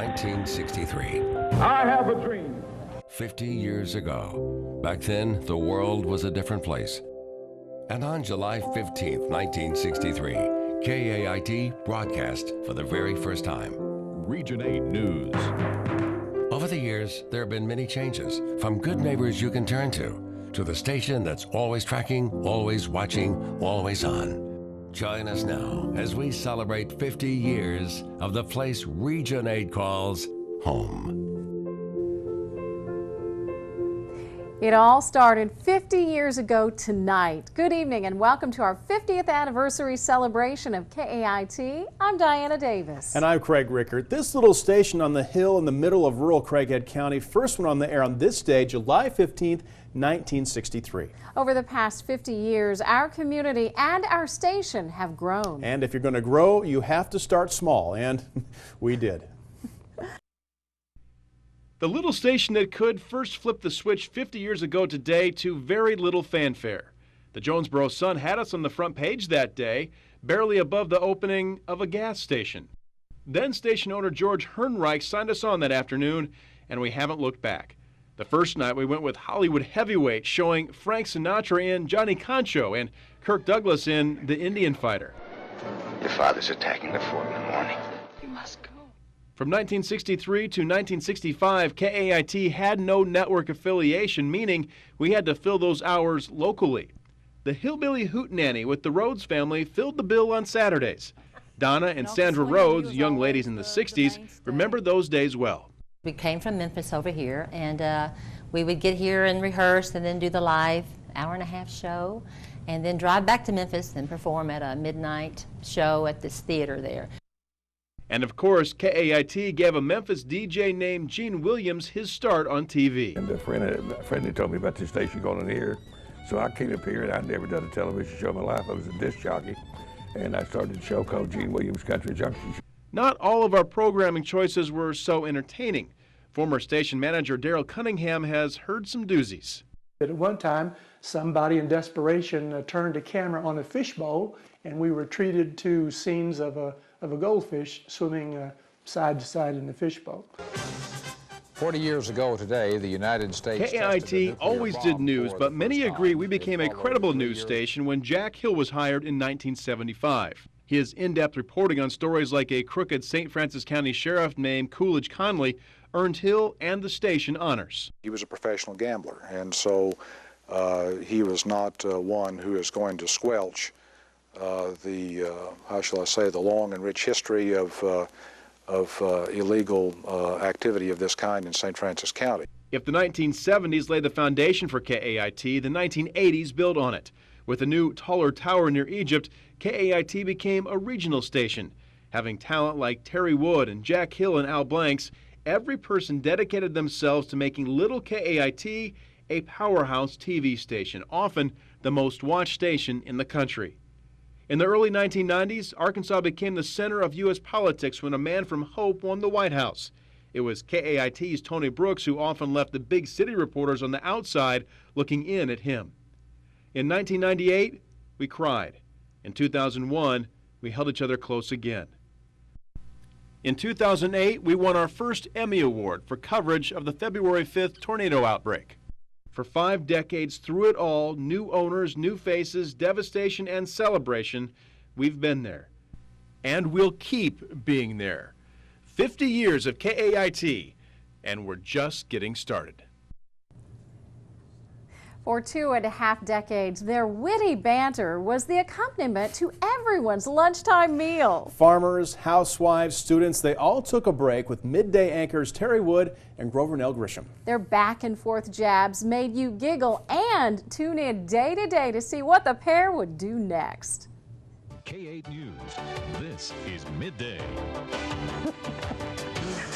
1963. I have a dream. 50 years ago. Back then, the world was a different place. And on July 15th, 1963, KAIT broadcast for the very first time. Region 8 News. Over the years, there have been many changes, from good neighbors you can turn to the station that's always tracking, always watching, always on. Join us now as we celebrate 50 years of the place Region 8 calls home. It all started 50 years ago tonight. Good evening and welcome to our 50th anniversary celebration of KAIT. I'm Diana Davis. And I'm Craig Rickert. This little station on the hill in the middle of rural Craighead County first went on the air on this day, July 15th, 1963. Over the past 50 years, our community and our station have grown. And if you're going to grow, you have to start small, and we did. The little station that could first flip the switch 50 years ago today to very little fanfare. The Jonesboro Sun had us on the front page that day, barely above the opening of a gas station. Then station owner George Hernreich signed us on that afternoon, and we haven't looked back. The first night we went with Hollywood heavyweights showing Frank Sinatra in Johnny Concho and Kirk Douglas in The Indian Fighter. Your father's attacking the fort in the morning. You must go. From 1963 to 1965, KAIT had no network affiliation, meaning we had to fill those hours locally. The Hillbilly Hootenanny with the Rhodes family filled the bill on Saturdays. Donna and Sandra Rhodes, young ladies in the 60s, remember those days well. We came from Memphis over here, and we would get here and rehearse and then do the live hour-and-a-half show, and then drive back to Memphis and perform at a midnight show at this theater there. And of course, KAIT gave a Memphis DJ named Gene Williams his start on TV. And a friend had told me about this station going on here, so I came up here and I'd never done a television show in my life. I was a disc jockey, and I started a show called Gene Williams Country Junction. Not all of our programming choices were so entertaining. Former station manager Daryl Cunningham has heard some doozies. At one time, somebody in desperation turned a camera on a fishbowl, and we were treated to scenes of a goldfish swimming side to side in the fishbowl. 40 years ago today, the United States... KAIT always did news, but many agree we became a credible news station when Jack Hill was hired in 1975. His in-depth reporting on stories like a crooked St. Francis County sheriff named Coolidge Conley earned Hill and the station honors. He was a professional gambler, and so he was not one who is going to squelch how shall I say, the long and rich history of illegal activity of this kind in St. Francis County. If the 1970s laid the foundation for KAIT, the 1980s built on it. With a new, taller tower near Egypt, KAIT became a regional station. Having talent like Terry Wood and Jack Hill and Al Blanks, every person dedicated themselves to making little KAIT a powerhouse TV station, often the most watched station in the country. In the early 1990s, Arkansas became the center of U.S. politics when a man from Hope won the White House. It was KAIT's Tony Brooks who often left the big city reporters on the outside looking in at him. In 1998, we cried. In 2001, we held each other close again. In 2008, we won our first Emmy Award for coverage of the February 5th tornado outbreak. For 5 decades through it all, new owners, new faces, devastation, and celebration, we've been there. And we'll keep being there. 50 years of KAIT, and we're just getting started. For 2.5 decades, their witty banter was the accompaniment to everyone's lunchtime meal. Farmers, housewives, students, they all took a break with midday anchors Terry Wood and Grover Nell Grisham. Their back and forth jabs made you giggle and tune in day to day to see what the pair would do next. K8 News, this is Midday.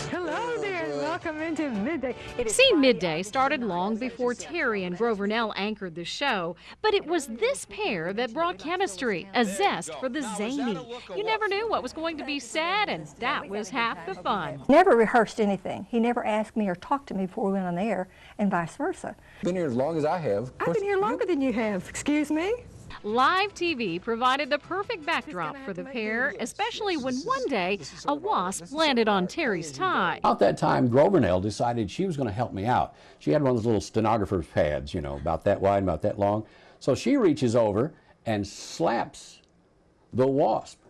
Hello there, welcome into Midday. See, Midday started long before Terry and Grover Nell anchored the show, but it was this pair that brought chemistry, a zest for the zany. You never knew what was going to be said, and that was half the fun. Never rehearsed anything. He never asked me or talked to me before we went on the air, and vice versa. Been here as long as I have. I've been here longer than you have, excuse me. Live TV provided the perfect backdrop for the pair, especially when one day a wasp landed on Terry's tie. About that time, Grovernell decided she was going to help me out. She had one of those little stenographer's pads, you know, about that wide, about that long. So she reaches over and slaps the wasp.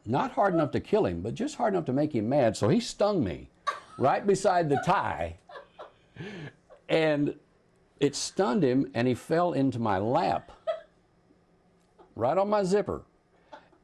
Not hard enough to kill him, but just hard enough to make him mad. So he stung me right beside the tie. And it stunned him, and he fell into my lap, right on my zipper.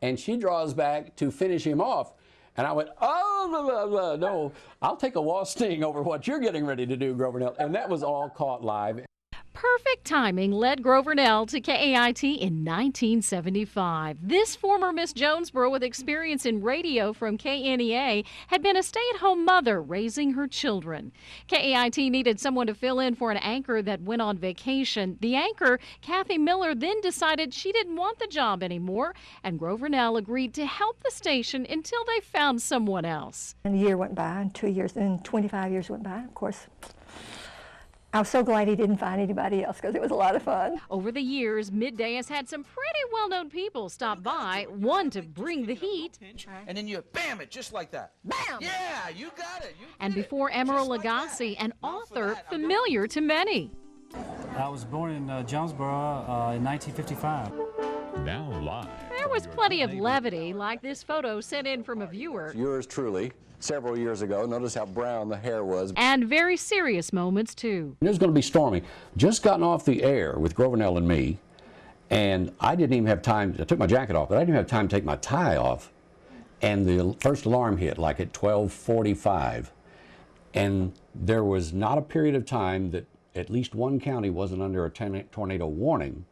And she draws back to finish him off. And I went, oh, blah, blah, blah. No, I'll take a wasp sting over what you're getting ready to do, Grovernell. And that was all caught live. Perfect timing led Grovernell to KAIT in 1975. This former Miss Jonesboro with experience in radio from KNEA had been a stay-at-home mother raising her children. KAIT needed someone to fill in for an anchor that went on vacation. The anchor, Kathy Miller, then decided she didn't want the job anymore, and Grovernell agreed to help the station until they found someone else. And a year went by, and 2 years, and 25 years went by, of course. I was so glad he didn't find anybody else because it was a lot of fun. Over the years, Midday has had some pretty well-known people stop by, one to bring the heat. And then you bam it just like that. Bam! Yeah, you got it. And before Emerald Lagasse, an author familiar to many. I was born in Jonesboro in 1955. Now live. There was plenty of levity, like this photo sent in from a viewer. Yours truly, several years ago. Notice how brown the hair was. And very serious moments, too. It was going to be stormy. Just gotten off the air with Grovernell and me, and I didn't even have time. I took my jacket off, but I didn't have time to take my tie off. And the first alarm hit, like at 12:45. And there was not a period of time that at least one county wasn't under a tornado warning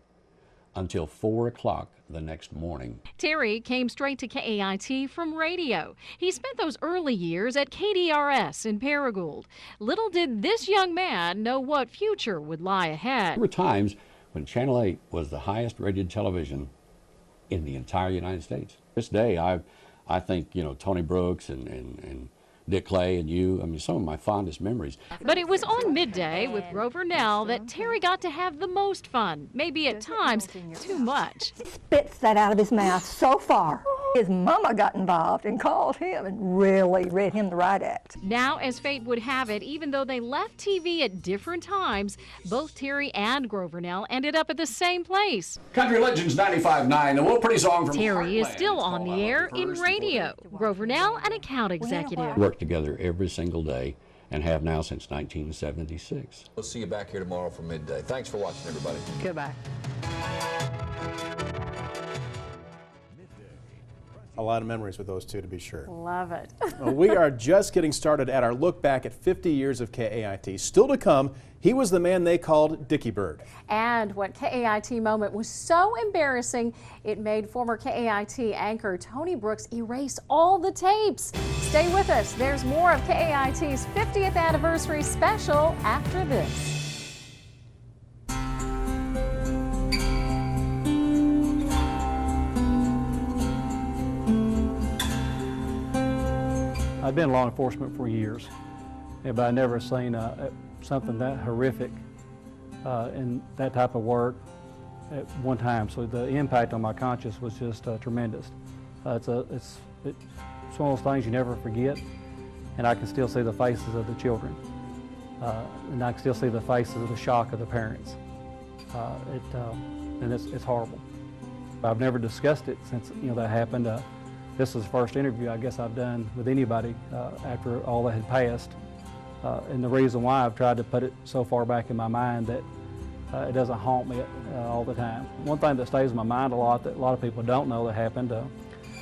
until 4 o'clock the next morning. Terry came straight to KAIT from radio. He spent those early years at KDRS in Paragould. Little did this young man know what future would lie ahead. There were times when Channel 8 was the highest rated television in the entire United States. This day, I think, you know, Tony Brooks and Dick Clay and you, I mean, some of my fondest memories. But it was on Midday with Grovernell that Terry got to have the most fun, maybe at times too much. He spits that out of his mouth so far. His mama got involved and called him and really read him the right act. Now, as fate would have it, even though they left TV at different times, both Terry and Grovernell ended up at the same place. Country Legends 95.9, the little pretty song from Terry is still on the air in radio. Grovernell, an account executive. We work together every single day and have now since 1976. We'll see you back here tomorrow for Midday. Thanks for watching, everybody. Goodbye. A lot of memories with those two, to be sure. Love it. Well, we are just getting started at our look back at 50 years of KAIT. Still to come, he was the man they called Dickie Bird. And what KAIT moment was so embarrassing, it made former KAIT anchor Tony Brooks erase all the tapes. Stay with us. There's more of KAIT's 50th anniversary special after this. I've been in law enforcement for years, but I never seen something that horrific in that type of work at one time. So the impact on my conscience was just tremendous. It's one of those things you never forget, and I can still see the faces of the children, and I can still see the faces of the shock of the parents. And it's horrible. I've never discussed it since that happened. This was the first interview I guess I've done with anybody after all that had passed. And the reason why I've tried to put it so far back in my mind that it doesn't haunt me all the time. One thing that stays in my mind a lot that a lot of people don't know that happened,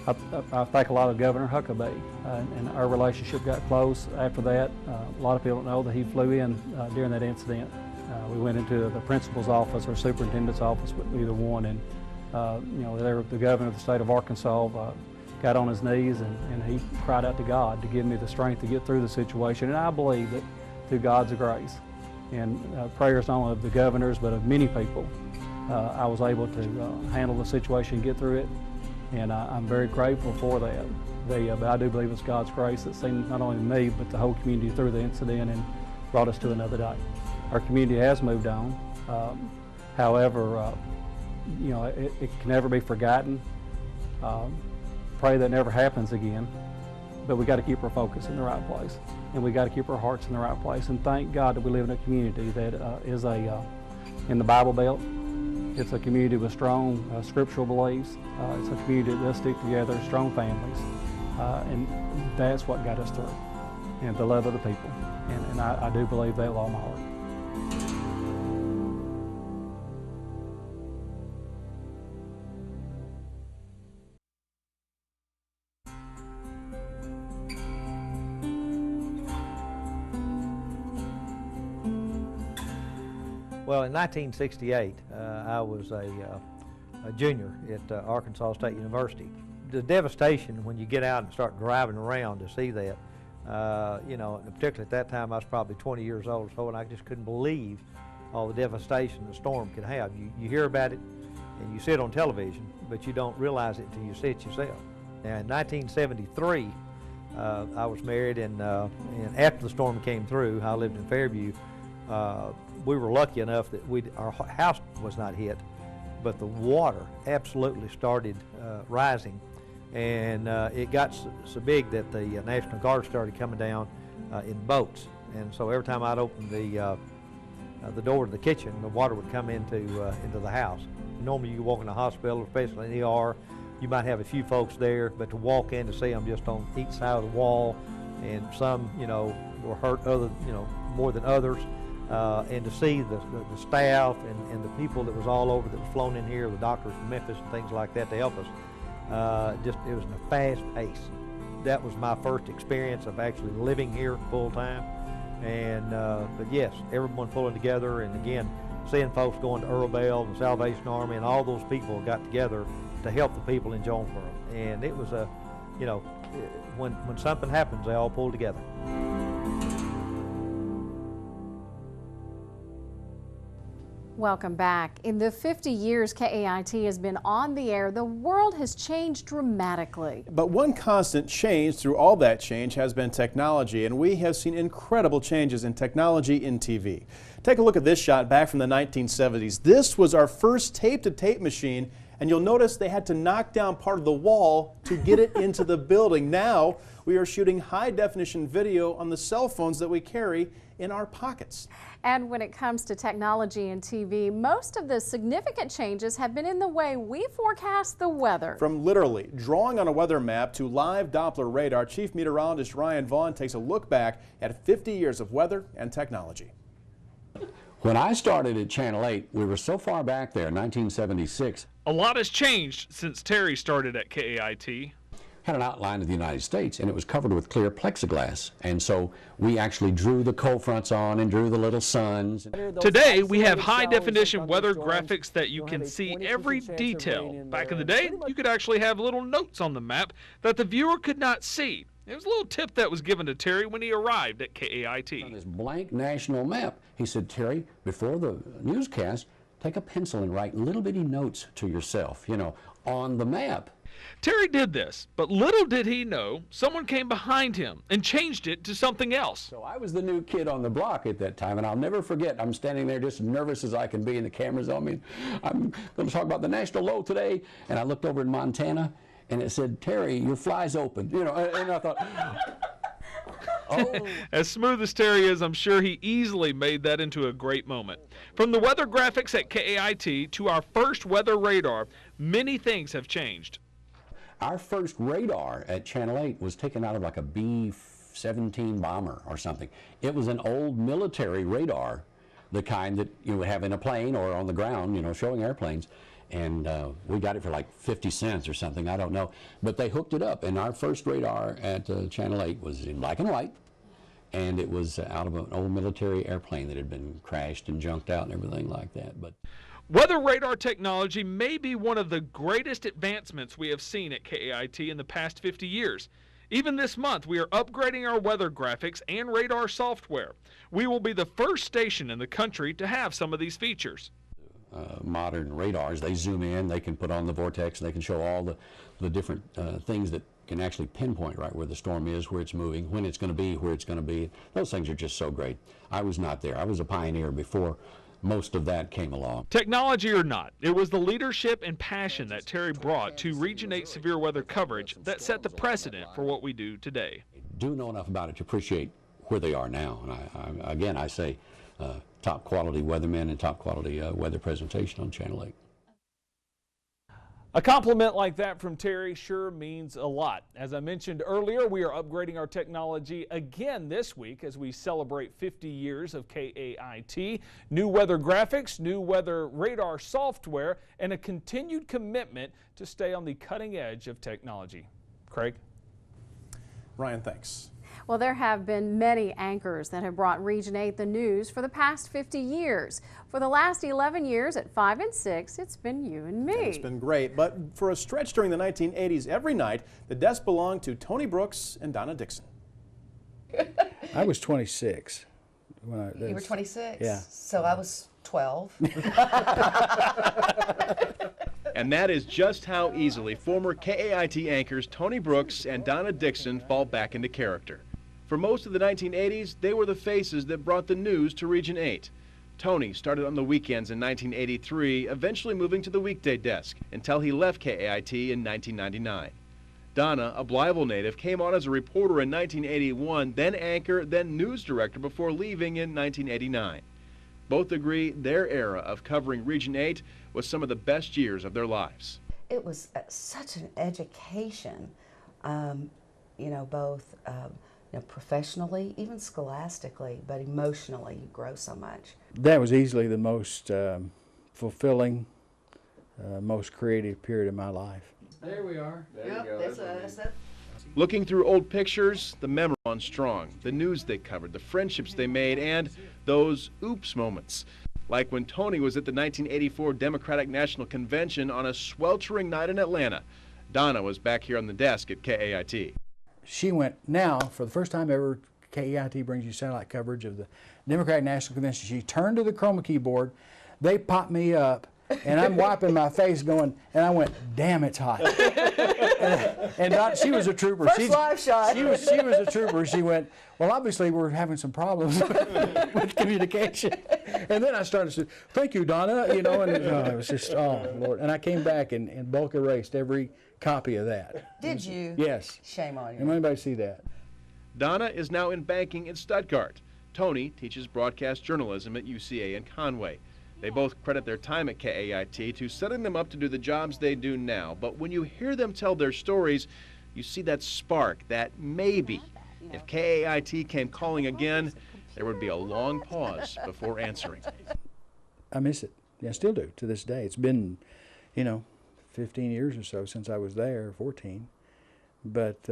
I thank a lot of Governor Huckabee, and our relationship got close after that. A lot of people don't know that he flew in during that incident. We went into the principal's office or superintendent's office with either one, and the governor of the state of Arkansas got on his knees and he cried out to God to give me the strength to get through the situation. And I believe that through God's grace and prayers not only of the governors but of many people, I was able to handle the situation and get through it. And I'm very grateful for that. But I do believe it's God's grace that seen not only me but the whole community through the incident and brought us to another day. Our community has moved on. However, you know, it can never be forgotten. Pray that never happens again. But we got to keep our focus in the right place, and we got to keep our hearts in the right place. And thank God that we live in a community that is in the Bible Belt. It's a community with strong scriptural beliefs. It's a community that does stick together, strong families, and that's what got us through, and the love of the people. And I do believe that with all my heart. Well, in 1968, I was a junior at Arkansas State University. The devastation when you get out and start driving around to see that, you know, particularly at that time I was probably 20 years old or so, and I just couldn't believe all the devastation the storm could have. You hear about it and you see it on television, but you don't realize it until you see it yourself. Now, in 1973, I was married, and after the storm came through, I lived in Fairview. We were lucky enough that our house was not hit, but the water absolutely started rising, and it got so big that the National Guard started coming down in boats. And so every time I'd open the door to the kitchen, the water would come into the house. Normally you walk in a hospital, especially in the ER, you might have a few folks there, but to walk in to see them just on each side of the wall, and some, you know, were hurt more than others. And to see the staff and the people that was all over that was flown in here, the doctors from Memphis and things like that to help us, it was in a fast pace. That was my first experience of actually living here full time. And but yes, everyone pulling together, and again, seeing folks going to Earl Bell and the Salvation Army, and all those people got together to help the people in Jonesboro. And it was when something happens, they all pull together. Welcome back. In the 50 years KAIT has been on the air, the world has changed dramatically. But one constant change through all that change has been technology, and we have seen incredible changes in technology in TV. Take a look at this shot back from the 1970s. This was our first tape-to-tape machine, and you'll notice they had to knock down part of the wall to get it into the building. Now we are shooting high-definition video on the cell phones that we carry in our pockets. And when it comes to technology and TV, most of the significant changes have been in the way we forecast the weather. From literally drawing on a weather map to live Doppler radar, Chief Meteorologist Ryan Vaughn takes a look back at 50 years of weather and technology. When I started at Channel 8, we were so far back there, 1976. A lot has changed since Terry started at KAIT. Had an outline of the United States, and it was covered with clear plexiglass, and so we actually drew the cold fronts on and drew the little suns. Today we have high-definition weather graphics that you can see every detail. Back in the day, you could actually have little notes on the map that the viewer could not see. It was a little tip that was given to Terry when he arrived at KAIT. On this blank national map, he said, Terry, before the newscast, take a pencil and write little bitty notes to yourself, you know, on the map. Terry did this, but little did he know, someone came behind him and changed it to something else. So I was the new kid on the block at that time, and I'll never forget, I'm standing there just nervous as I can be, and the camera's on me. I'm going to talk about the national low today, and I looked over in Montana, and it said, Terry, your fly's open. You know, and I thought, oh. As smooth as Terry is, I'm sure he easily made that into a great moment. From the weather graphics at KAIT to our first weather radar, many things have changed. Our first radar at Channel 8 was taken out of like a B-17 bomber or something. It was an old military radar, the kind that you would have in a plane or on the ground, you know, showing airplanes. And we got it for like 50 cents or something, I don't know. But they hooked it up, and our first radar at Channel 8 was in black and white, and it was out of an old military airplane that had been crashed and junked out and everything like that. But weather radar technology may be one of the greatest advancements we have seen at KAIT in the past 50 years. Even this month, we are upgrading our weather graphics and radar software. We will be the first station in the country to have some of these features. Modern radars, they zoom in, they can put on the vortex, they can show all the different things that can actually pinpoint right where the storm is, where it's moving, when it's going to be, where it's going to be. Those things are just so great. I was not there. I was a pioneer before most of that came along. Technology or not, it was the leadership and passion that Terry brought to Region 8 severe weather coverage that set the precedent for what we do today. Do know enough about it to appreciate where they are now. And again, I say top quality weathermen and top quality weather presentation on Channel 8. A compliment like that from Terry sure means a lot. As I mentioned earlier, we are upgrading our technology again this week as we celebrate 50 years of KAIT. New weather graphics, new weather radar software, and a continued commitment to stay on the cutting edge of technology. Craig? Ryan, thanks. Well, there have been many anchors that have brought Region 8 the news for the past 50 years. For the last 11 years at 5 and 6, it's been you and me. It's been great, but for a stretch during the 1980s, every night, the desk belonged to Tony Brooks and Donna Dixon. I was 26. You were 26? Yeah. So I was 12. And that is just how easily former KAIT anchors Tony Brooks and Donna Dixon fall back into character. For most of the 1980s, they were the faces that brought the news to Region 8. Tony started on the weekends in 1983, eventually moving to the weekday desk until he left KAIT in 1999. Donna, a Blytheville native, came on as a reporter in 1981, then anchor, then news director before leaving in 1989. Both agree their era of covering Region 8 was some of the best years of their lives. It was such an education, both professionally, even scholastically, but emotionally, you grow so much. That was easily the most fulfilling, most creative period of my life. There we are. There you go. That's it. Looking through old pictures, the memory on strong, the news they covered, the friendships they made, and those oops moments. Like when Tony was at the 1984 Democratic National Convention on a sweltering night in Atlanta. Donna was back here on the desk at KAIT. She went, now, for the first time ever, KAIT brings you satellite coverage of the Democratic National Convention. She turned to the chroma keyboard, they popped me up, and I'm wiping my face going, and I went, damn, it's hot. and she was a trooper. First live shot. She was a trooper. She went, well, obviously we're having some problems with communication. And then I started to say, thank you, Donna, and it was just, oh, Lord. And I came back and bulk erased every copy of that. Did you? Yes. Shame on you. And anybody see that? Donna is now in banking in Stuttgart. Tony teaches broadcast journalism at UCA in Conway. They both credit their time at KAIT to setting them up to do the jobs they do now. But when you hear them tell their stories, you see that spark, that maybe. If KAIT came calling again, there would be a long pause before answering. I miss it. Yeah, I still do to this day. It's been, 15 years or so since I was there, 14. But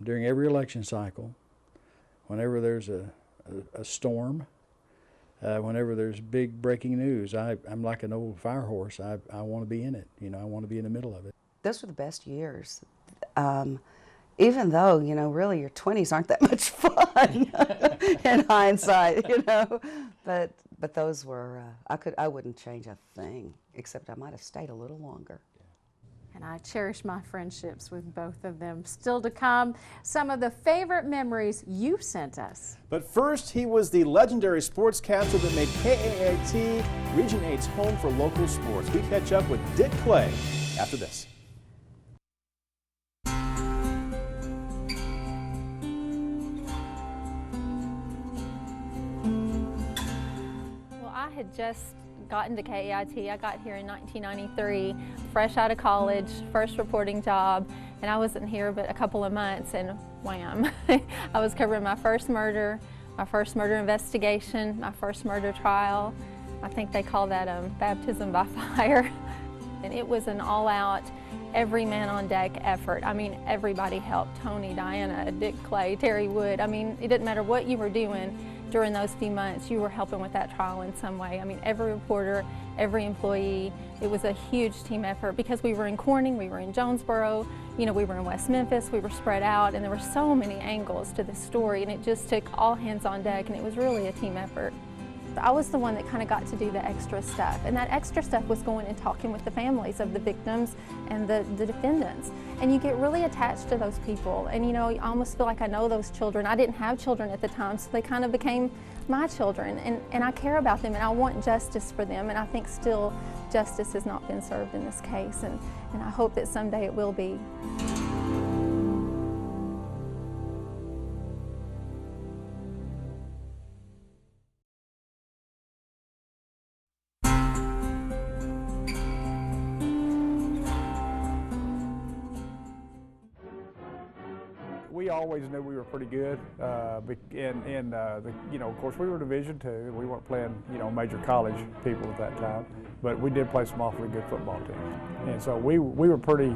during every election cycle, whenever there's a storm, whenever there's big breaking news, I'm like an old fire horse. I want to be in it. I want to be in the middle of it. Those were the best years. Even though, really your 20s aren't that much fun in hindsight, But those were, I wouldn't change a thing, except I might have stayed a little longer. And I cherish my friendships with both of them. Still to come, some of the favorite memories you've sent us. But first, he was the legendary sportscaster that made KAIT Region 8's home for local sports. We catch up with Dick Clay after this. Well, I had just gotten to KAIT. I got here in 1993, fresh out of college, first reporting job, and I wasn't here but a couple of months, and wham. I was covering my first murder investigation, my first murder trial. I think they call that baptism by fire. And it was an all-out, every man on deck effort. I mean, everybody helped. Tony, Diana, Dick Clay, Terry Wood. I mean, it didn't matter what you were doing during those few months, you were helping with that trial in some way. I mean, every reporter, every employee, it was a huge team effort because we were in Corning, we were in Jonesboro, we were in West Memphis, we were spread out, and there were so many angles to the story, and it just took all hands on deck, and it was really a team effort. I was the one that kind of got to do the extra stuff, and that extra stuff was going and talking with the families of the victims and the defendants. And you get really attached to those people, and you know, I almost feel like I know those children. I didn't have children at the time, so they kind of became my children, and I care about them, and I want justice for them, and I think still justice has not been served in this case, and I hope that someday it will be. We always knew we were pretty good, you know, of course we were Division II. We weren't playing, you know, major college people at that time, but we did play some awfully good football teams, and so we were pretty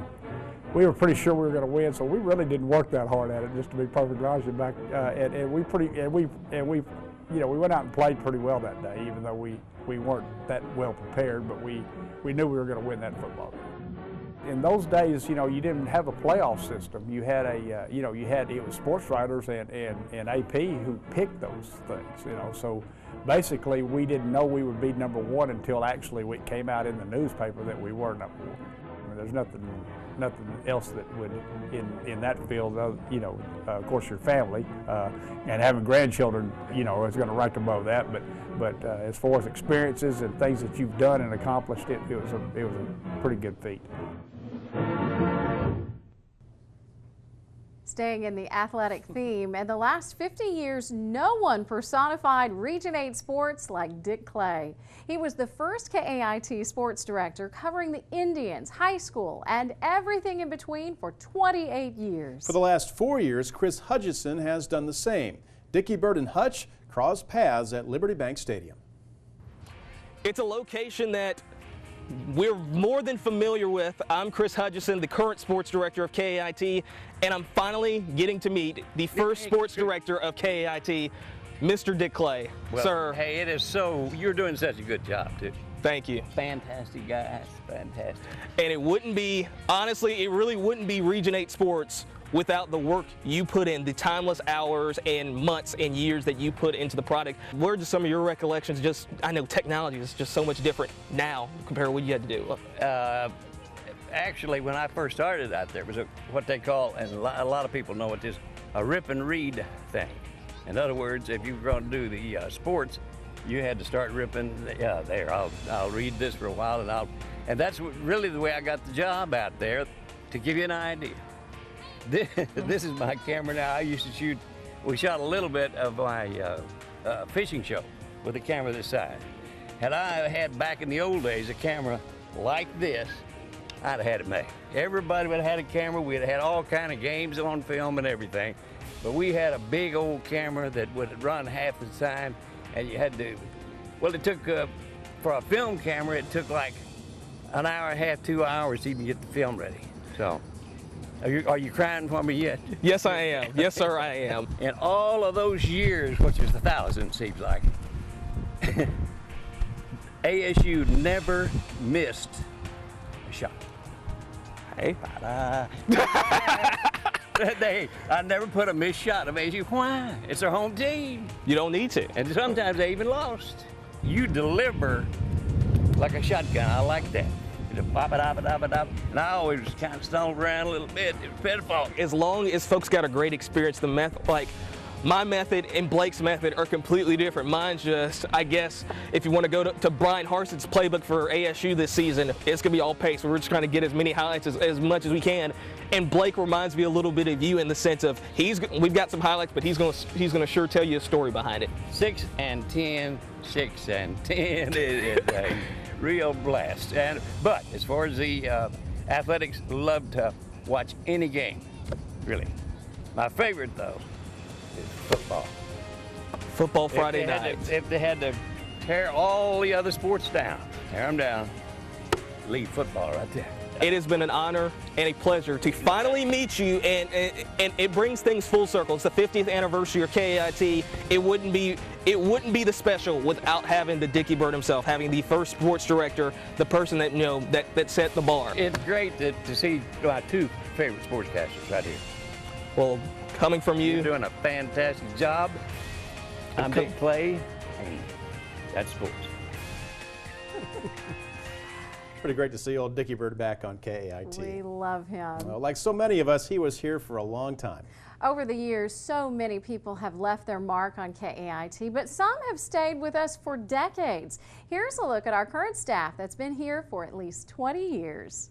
sure we were going to win. So we really didn't work that hard at it, just to be perfectly honest with you. You know, we went out and played pretty well that day, even though we weren't that well prepared, but we knew we were going to win that football game. In those days, you know, you didn't have a playoff system. You had it was sports writers and AP who picked those things, you know. So basically, we didn't know we would be number one until actually it came out in the newspaper that we were number one. I mean, there's nothing else that would in that field, you know, of course your family and having grandchildren, you know, is going to rank above that. But as far as experiences and things that you've done and accomplished, it was a pretty good feat. Staying in the athletic theme, in the last 50 years, no one personified Region 8 sports like Dick Clay. He was the first KAIT sports director covering the Indians, high school, and everything in between for 28 years. For the last 4 years, Chris Hutchison has done the same. Dickie Bird and Hutch crossed paths at Liberty Bank Stadium. It's a location that we're more than familiar with. I'm Chris Hutchison, the current sports director of KAIT, and I'm finally getting to meet the first sports director of KAIT, Mr. Dick Clay. Well, sir. Hey, it is so, you're doing such a good job, too. Thank you. Fantastic guys, fantastic. And it wouldn't be, honestly, it really wouldn't be Region 8 sports without the work you put in, the timeless hours and months and years that you put into the product. What are just some of your recollections? Just, I know technology is just so much different now compared to what you had to do. Actually, when I first started out there, it was what they call, and a lot of people know it is, a rip and read thing. In other words, if you were going to do the sports, you had to start ripping, I'll read this for a while, and that's really the way I got the job out there. To give you an idea, this is my camera now. I used to shoot, we shot a little bit of my fishing show with a camera this size. Had I had back in the old days a camera like this, I'd have had it made. Everybody would have had a camera. We'd have had all kind of games on film and everything. But we had a big old camera that would run half the time, and you had to, well, it took, for a film camera, it took like an hour and a half, 2 hours to even get the film ready. So. Are you crying for me yet? Yes, I am. Yes, sir, I am. In all of those years, which is 1,000, seems like, ASU never missed a shot. Hey, I never put a missed shot of ASU. Why? It's their home team. You don't need to. And sometimes they even lost. You deliver like a shotgun. I like that. And I always kind of stumbled around a little bit. It was pitiful. As long as folks got a great experience, the method, like my method and Blake's method are completely different. Mine's just, I guess, if you want to go to Brian Harson's playbook for ASU this season, it's going to be all pace. We're just trying to get as many highlights as much as we can. And Blake reminds me a little bit of you in the sense of we've got some highlights, but he's going to sure tell you a story behind it. 6 and 10, 6 and 10. It is a real blast. But as far as the athletics, love to watch any game, really. My favorite, though, is football. Football Friday night. If they had to tear all the other sports down, tear them down, leave football right there. It has been an honor and a pleasure to finally meet you, and it brings things full circle. It's the 50th anniversary of KAIT. It wouldn't be the special without having the Dickie Bird himself, having the first sports director, the person that that set the bar. It's great to see my two favorite sportscasters right here. Well, coming from you, you're doing a fantastic job. I'm Dick Clay. That's sports. Pretty great to see old Dickie Bird back on KAIT. We love him. Well, like so many of us, he was here for a long time. Over the years, so many people have left their mark on KAIT, but some have stayed with us for decades. Here's a look at our current staff that's been here for at least 20 years.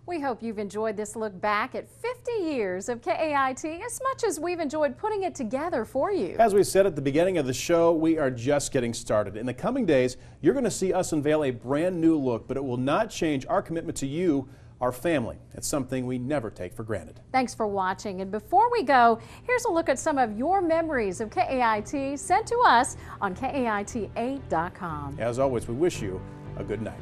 We hope you've enjoyed this look back at 50 years of KAIT as much as we've enjoyed putting it together for you. As we said at the beginning of the show, we are just getting started. In the coming days, you're going to see us unveil a brand new look, but it will not change our commitment to you, our family. It's something we never take for granted. Thanks for watching. And before we go, here's a look at some of your memories of KAIT sent to us on KAIT8.com. As always, we wish you a good night.